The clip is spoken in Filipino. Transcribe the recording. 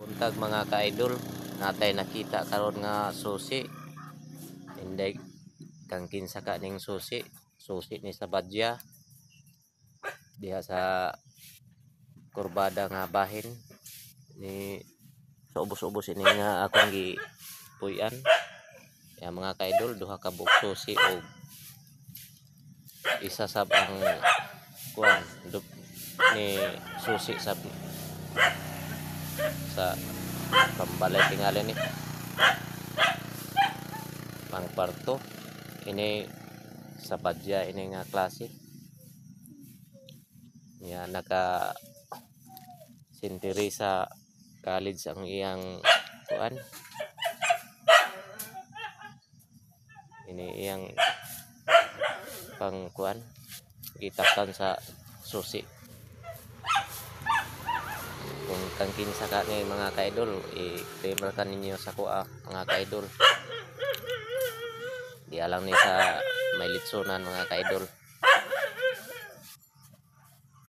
Buntag mga ka-idol, natay nakita karon nga susi. Inday kang kinsa ka ning susi. Susi ni sa Badya. Diha sa kurbada nga bahin ni sa ubos-ubos ini nga akong gipuy-an. Ya mga ka-idol, duha ka buok susi o isa sab ang kuan ni susi sab sa pambalay tingali ni pang parto ini sa Badya ini nga klase ya naka sintiri sa college ang iyang kuan ini iyang pang kuan gitakan sa susi. Kung kang kinsa ka ni mga ka-idol, i-remember ka ninyo sa kuha mga ka-idol. Di alam ni sa may litsunan mga ka-idol.